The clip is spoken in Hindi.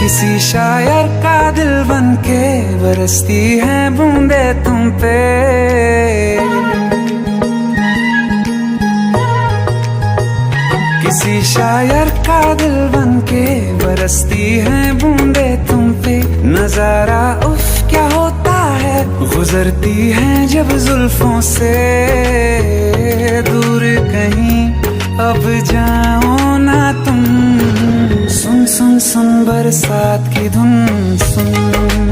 किसी शायर का दिल बनके बरसती है बूंदे तुम पे। किसी शायर का दिल बनके बरसती है बूंदे तुम पे। नजारा उफ क्या होता है, गुजरती है जब जुल्फों से। दूर कहीं अब जाओ ना तुम, सुन सुन सुन बरसात की धुन सुन।